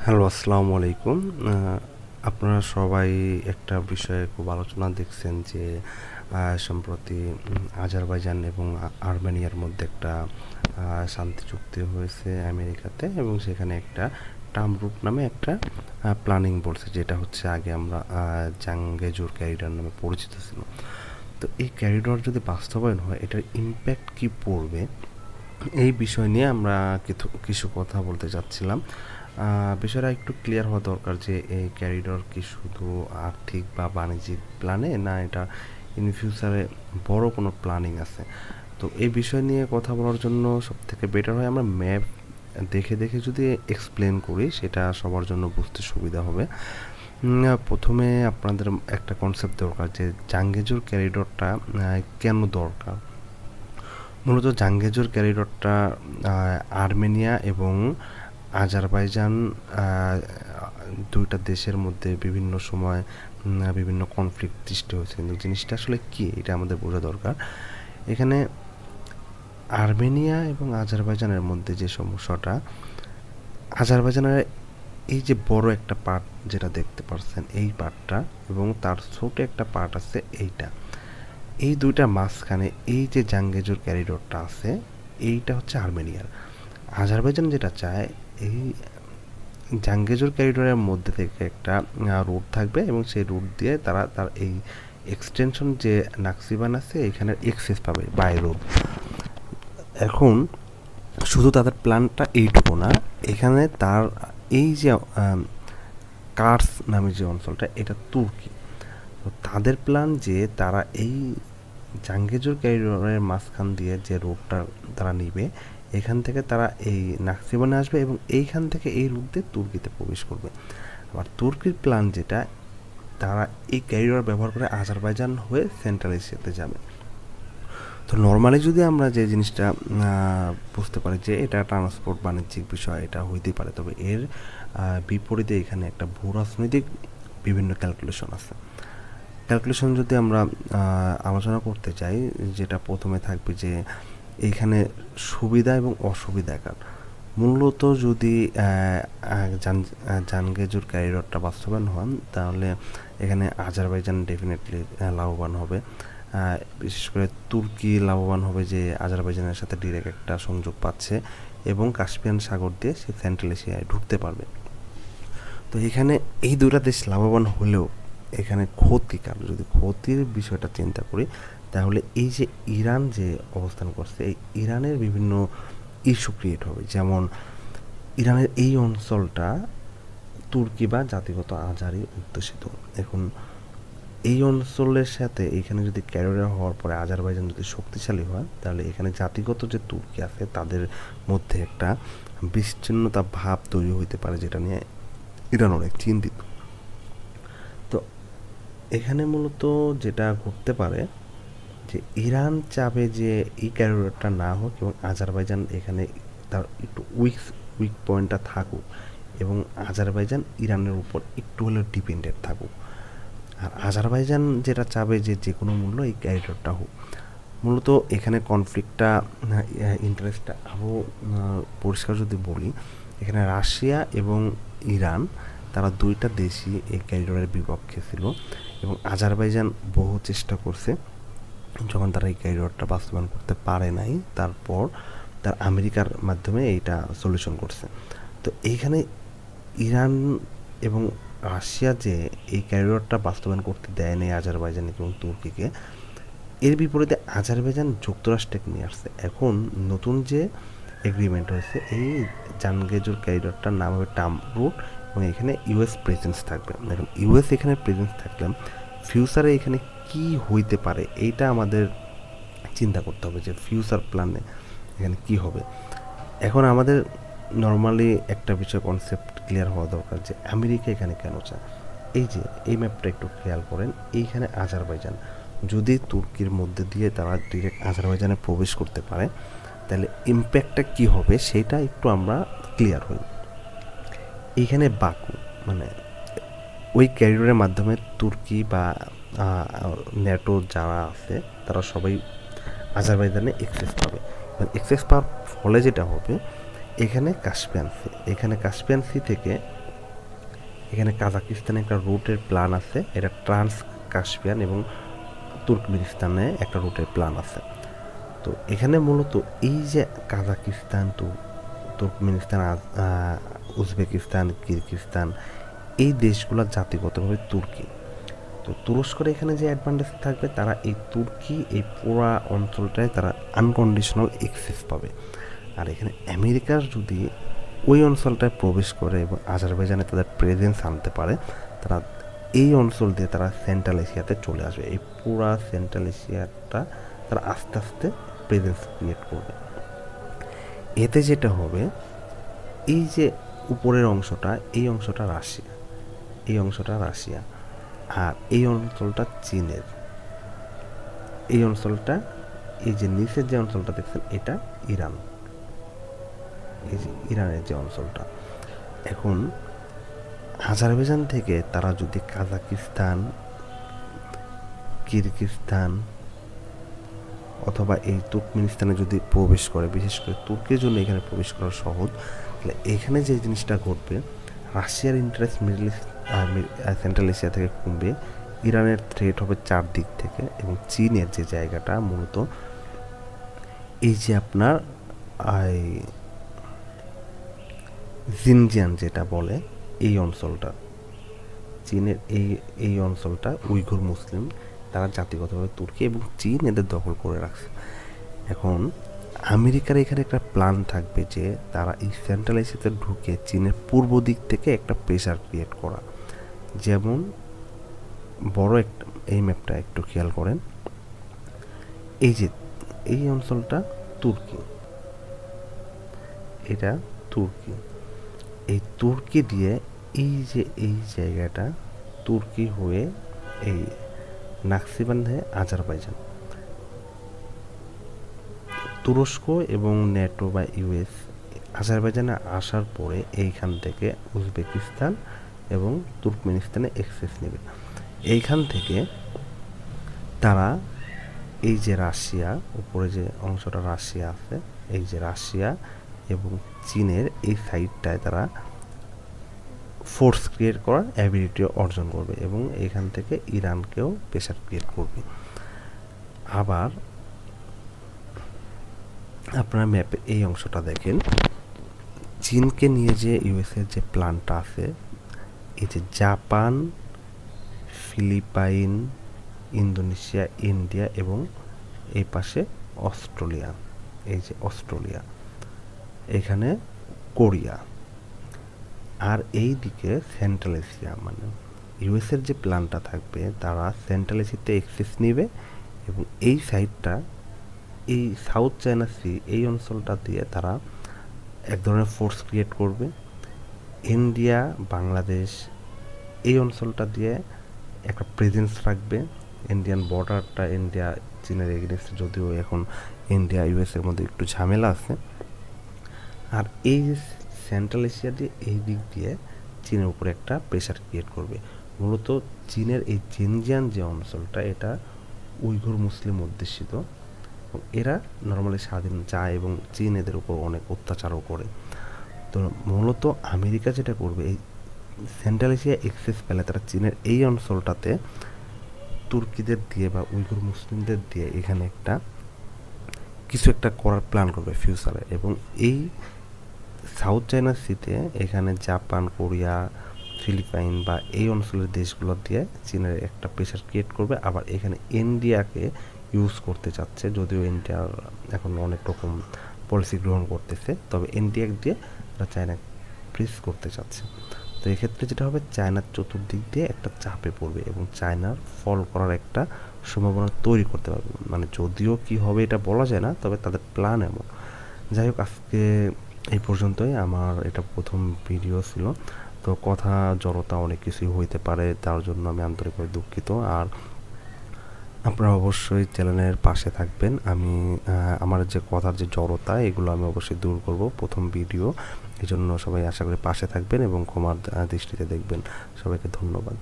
Hello, আসসালামু আলাইকুম। আপনারা সবাই একটা বিষয়ে খুব আলোচনা দেখছেন যে সম্প্রতি আজারবাইজান এবং আর্মেনিয়ার মধ্যে একটা শান্তি চুক্তি হয়েছে আমেরিকাতে, এবং সেখানে একটা টামরুট নামে একটা প্ল্যানিং বলছে, যেটা হচ্ছে আগে আমরা জাঙ্গেজুর ক্যারিডর নামে পরিচিত ছিল। তো এই ক্যারিডর যদি বাস্তবায়ন হয়, এটার ইম্প্যাক্ট কী পড়বে, এই বিষয় নিয়ে আমরা কিছু কথা বলতে চাচ্ছিলাম। বিষয়টা একটু ক্লিয়ার হওয়া দরকার যে এই ক্যারিডর কি শুধু আর্থিক বা বাণিজ্যিক প্ল্যানে, না এটা ইন ফিউচারে বড় কোনো প্ল্যানিং আছে। তো এই বিষয় নিয়ে কথা বলার জন্য সবথেকে বেটার হয় আমরা ম্যাপ দেখে দেখে যদি এক্সপ্লেন করি, সেটা সবার জন্য বুঝতে সুবিধা হবে। প্রথমে আপনাদের একটা কনসেপ্ট দরকার যে জাঙ্গেজুর ক্যারিডরটা কেন দরকার। মূলত জাঙ্গেজুর ক্যারিডরটা আর্মেনিয়া এবং আজারবাইজান দুইটা দেশের মধ্যে বিভিন্ন সময় বিভিন্ন কনফ্লিক্ট সৃষ্টি হয়েছে, কিন্তু জিনিসটা আসলে কী এটা আমাদের বোঝা দরকার। এখানে আর্মেনিয়া এবং আজারবাইজানের মধ্যে যে সমস্যাটা, আজারবাইজানের এই যে বড় একটা পার্ট যেটা দেখতে পাচ্ছেন এই পার্টটা, এবং তার ছোট একটা পার্ট আছে এইটা, এই দুইটার মাঝখানে এই যে জাঙ্গেজুর ক্যারিডরটা আছে, এইটা হচ্ছে আর্মেনিয়ার। আজারবাইজান যেটা চায়, এই জাঙ্গেজুর ক্যারিডরের মধ্যে থেকে একটা রুট থাকবে, এবং সেই রুট দিয়ে তারা তার এই এক্সটেনশন যে নাকসিবান আছে এখানের এক্সেস পাবে বাই রোড। এখন শুধু তাদের প্ল্যানটা এইটুকু না, এখানে তার এই যে কার্স নামে যে অঞ্চলটা, এটা তুর্কি। তো তাদের প্ল্যান যে তারা এই জাঙ্গেজুর ক্যারিডরের মাঝখান দিয়ে যে রোডটা তারা নিবে, এখান থেকে তারা এই নাকসিবানে আসবে এবং এইখান থেকে এই রুট দিয়ে তুর্কিতে প্রবেশ করবে। আবার তুর্কির প্ল্যান যেটা, তারা এই ক্যারিডর ব্যবহার করে আজারবাইজান হয়ে সেন্ট্রাল এশিয়াতে যাবে। তো নর্মালি যদি আমরা যে জিনিসটা বুঝতে পারি যে এটা ট্রান্সপোর্ট বাণিজ্যিক বিষয়, এটা হইতেই পারে, তবে এর বিপরীতে এখানে একটা ভূরাজনৈতিক বিভিন্ন ক্যালকুলেশন আছে। ক্যালকুলেশন যদি আমরা আলোচনা করতে চাই, যেটা প্রথমে থাকবে যে এইখানে সুবিধা এবং অসুবিধাকার। মূলত যদি জাঙ্গেজুর ক্যারিডরটা বাস্তবায়ন হন, তাহলে এখানে আজারবাইজান ডেফিনেটলি লাভবান হবে। বিশেষ করে তুর্কি লাভবান হবে যে আজারবাইজানের সাথে ডিরেক্ট একটা সংযোগ পাচ্ছে এবং কাস্পিয়ান সাগর দিয়ে সে সেন্ট্রাল এশিয়ায় ঢুকতে পারবে। তো এখানে এই দুটা দেশ লাভবান হলেও এখানে ক্ষতিকার, যদি ক্ষতির বিষয়টা চিন্তা করি, তাহলে এই যে ইরান যে অবস্থান করছে, এই ইরানের বিভিন্ন ইস্যু ক্রিয়েট হবে। যেমন ইরানের এই অঞ্চলটা তুর্কি বা জাতিগত আজারি অধ্যুষিত। এখন এই অঞ্চলের সাথে এখানে যদি ক্যারিয়ার হওয়ার পরে আজারবাইজান যদি শক্তিশালী হয়, তাহলে এখানে জাতিগত যে তুর্কি আছে তাদের মধ্যে একটা বিচ্ছিন্নতা ভাব তৈরি হইতে পারে, যেটা নিয়ে ইরান অনেক চিন্তিত। তো এখানে মূলত যেটা ঘটতে পারে যে ইরান চাবে যে এই ক্যারিয়ারটা না হোক এবং আজারবাইজান এখানে তার একটু উইক পয়েন্টটা থাকুক, এবং আজারবাইজান ইরানের উপর একটু হলেও ডিপেন্ডেন্ট থাকুক। আর আজারবাইজান যেটা চাবে যে যে কোনো মূল্য এই ক্যারিডরটা হোক। মূলত এখানে কনফ্লিক্টটা ইন্টারেস্টটা আরও পরিষ্কার যদি বলি, এখানে রাশিয়া এবং ইরান তারা দুইটা দেশই এই ক্যারিডরের বিপক্ষে ছিল, এবং আজারবাইজান বহু চেষ্টা করছে। যখন তারা এই ক্যারিডরটা বাস্তবায়ন করতে পারে নাই, তারপর তার আমেরিকার মাধ্যমে এইটা সলিউশন করছে। তো এইখানে ইরান এবং রাশিয়া যে এই ক্যারিডরটা বাস্তবায়ন করতে দেয় নাই আজারবাইজান এবং তুর্কিকে, এর বিপরীতে আজারবাইজান যুক্তরাষ্ট্রকে নিয়ে আসছে। এখন নতুন যে এগ্রিমেন্ট হয়েছে, এই জাঙ্গেজুর ক্যারিডরটার নাম হবে টামরুট, এবং এখানে ইউএস প্রেজেন্স থাকবে। এখন ইউএস এখানে প্রেজেন্স থাকলে ফিউচারে এখানে কি হইতে পারে, এইটা আমাদের চিন্তা করতে হবে যে ফিউচার প্ল্যানে এখানে কি হবে। এখন আমাদের নর্মালি একটা বিষয় কনসেপ্ট ক্লিয়ার হওয়া দরকার যে আমেরিকা এখানে কেন চায়। এই যে এই ম্যাপটা একটু খেয়াল করেন, এইখানে আজারবাইজান যদি তুর্কির মধ্যে দিয়ে তারা ডিরেক্ট আজারবাইজানে প্রবেশ করতে পারে, তাহলে ইম্প্যাক্টটা কী হবে সেটা একটু আমরা ক্লিয়ার হই। এইখানে বাকু মানে ওই ক্যারিডরের মাধ্যমে তুর্কি বা ন্যাটো যারা আছে তারা সবাই আজারবাইজানে এক্সেস পাবে। এক্সেস পাওয়ার ফলে যেটা হবে, এখানে কাস্পিয়ান সি থেকে এখানে কাজাকিস্তানে একটা রুটের প্ল্যান আছে, এটা ট্রান্স কাস্পিয়ান, এবং তুর্কমেনিস্তানে একটা রুটের প্ল্যান আছে। তো এখানে মূলত এই যে কাজাকিস্তান, তুর্কমেনিস্তান, উজবেকিস্তান, কিরগিজস্তান, এই দেশগুলো জাতিগতভাবে তুর্কি। তো তুরস্কের এখানে যে অ্যাডভান্টেজ থাকবে, তারা এই তুর্কি এই পুরা অঞ্চলটায় তারা আনকন্ডিশনাল অ্যাক্সেস পাবে। আর এখানে আমেরিকার যদি ওই অঞ্চলটায় প্রবেশ করে এবং আজারবাইজানে তাদের প্রেজেন্স আনতে পারে, তারা এই অঞ্চল দিয়ে তারা সেন্ট্রাল এশিয়াতে চলে আসবে। এই পুরা সেন্ট্রাল এশিয়াটা তারা আস্তে আস্তে প্রেজেন্স ক্রিয়েট করবে। এতে যেটা হবে, এই যে উপরের অংশটা, এই অংশটা রাশিয়া, এই অংশটা রাশিয়া, আর এই অঞ্চলটা চীনের। এই অঞ্চলটা, এই যে নিচের যে অঞ্চলটা দেখছেন, এটা ইরান, এই যে ইরানের যে অঞ্চলটা। এখন আজারবাইজান থেকে তারা যদি কাজাকিস্তান, কিরগিজস্তান অথবা এই তুর্কমেনিস্তানে যদি প্রবেশ করে, বিশেষ করে তুর্কির জন্য এখানে প্রবেশ করা সহজ, তাহলে এখানে যে জিনিসটা ঘটবে, রাশিয়ার interest middle east central Asia থেকে কমবে, ইরানের থ্রেট হবে চারদিক থেকে, এবং চীনের যে জায়গাটা মূলত এই যে আপনার জিনজিয়ান যেটা বলে, এই অঞ্চলটা, চীনের এই অঞ্চলটা উইঘুর মুসলিম, তারা জাতিগতভাবে তুর্কি, এবং চীন এদের দখল করে রাখছে। এখন আমেরিকার এখানে একটা প্ল্যান থাকবে যে তারা এই সেন্ট্রাল এশিয়াতে ঢুকে চীনের পূর্ব দিক থেকে একটা প্রেশার ক্রিয়েট করা। যেমন বড় একটা, এই ম্যাপটা একটু খেয়াল করেন, এই যে এই অঞ্চলটা তুর্কি, এটা তুর্কি, এই তুর্কি দিয়ে এই যে এই জায়গাটা তুর্কি হয়ে এই নাকসিবান হয়ে আজারবাইজান, তুরস্ক এবং ন্যাটো বা ইউএস আজারবাইজানে আসার পরে এইখান থেকে উজবেকিস্তান এবং তুর্কমেনিস্তানে অ্যাক্সেস নেবে। এইখান থেকে তারা এই যে রাশিয়া, উপরে যে অংশটা রাশিয়া আছে, এই যে রাশিয়া এবং চীনের এই সাইডটায় তারা ফোর্স ক্রিয়েট করার অ্যাবিলিটি অর্জন করবে, এবং এখান থেকে ইরানকেও প্রেশার ক্রিয়েট করবে। আবার আপনারা ম্যাপে এই অংশটা দেখেন, চীনকে নিয়ে যে ইউএসের যে প্ল্যানটা আছে, এই যে জাপান, ফিলিপাইন, ইন্দোনেশিয়া, ইন্ডিয়া এবং এই পাশে অস্ট্রেলিয়া, এই যে অস্ট্রেলিয়া, এখানে কোরিয়া, আর এই দিকে সেন্ট্রাল এশিয়া, মানে ইউএসের যে প্ল্যানটা থাকবে, তারা সেন্ট্রাল এশিয়াতে অ্যাক্সেস নেবে, এবং এই সাইডটা, এই সাউথ চায়না সি, এই অঞ্চলটা দিয়ে তারা এক ধরনের ফোর্স ক্রিয়েট করবে। ইন্ডিয়া, বাংলাদেশ, এই অঞ্চলটা দিয়ে একটা প্রেজেন্স রাখবে। ইন্ডিয়ান বর্ডারটা, ইন্ডিয়া চীনের এগেনস্টে, যদিও এখন ইন্ডিয়া ইউএসের মধ্যে একটু ঝামেলা আছে। আর এই সেন্ট্রাল এশিয়া দিয়ে এই দিক দিয়ে চীনের উপরে একটা প্রেশার ক্রিয়েট করবে। মূলত চীনের এই জিনজিয়ান যে অঞ্চলটা, এটা উইঘুর মুসলিম অধ্যুষিত, এবং এরা নর্মালি স্বাধীন চায়, এবং চীন এদের উপর অনেক অত্যাচারও করে। তো মূলত আমেরিকা যেটা করবে, এই সেন্ট্রাল এশিয়া অ্যাক্সেস পেলে তারা চীনের এই অঞ্চলটাতে তুর্কিদের দিয়ে বা উইঘুর মুসলিমদের দিয়ে এখানে একটা কিছু একটা করার প্ল্যান করবে ফিউচারে, এবং এই সাউথ চায়না সিতে এখানে জাপান, কোরিয়া, ফিলিপাইন বা এই অঞ্চলের দেশগুলো দিয়ে চীনের একটা প্রেশার ক্রিয়েট করবে। আবার এখানে ইন্ডিয়াকে ইউজ করতে চাচ্ছে, যদিও ইন্ডিয়ার এখন অনেক রকম পলিসি গ্রহণ করতেছে, তবে ইন্ডিয়া দিয়ে তারা চায়না প্রেস করতে চাচ্ছে। তো এক্ষেত্রে যেটা হবে, চায়নার চতুর্দিক দিয়ে একটা চাপে পড়বে এবং চায়নার ফল করার একটা সম্ভাবনা তৈরি করতে পারবে। মানে যদিও কি হবে এটা বলা যায় না, তবে তাদের প্ল্যান এমন। যাই হোক, আজকে এই পর্যন্তই। আমার এটা প্রথম ভিডিও ছিল, তো কথা জড়তা অনেক কিছুই হইতে পারে, তার জন্য আমি আন্তরিকভাবে দুঃখিত। আর আপনারা অবশ্যই চ্যানেলের পাশে থাকবেন। আমি আমার যে কথার যে জড়তা, এগুলো আমি অবশ্যই দূর করব, প্রথম ভিডিও, এই জন্য সবাই আশা করি পাশে থাকবেন এবং ক্ষমার দৃষ্টিতে দেখবেন। সবাইকে ধন্যবাদ।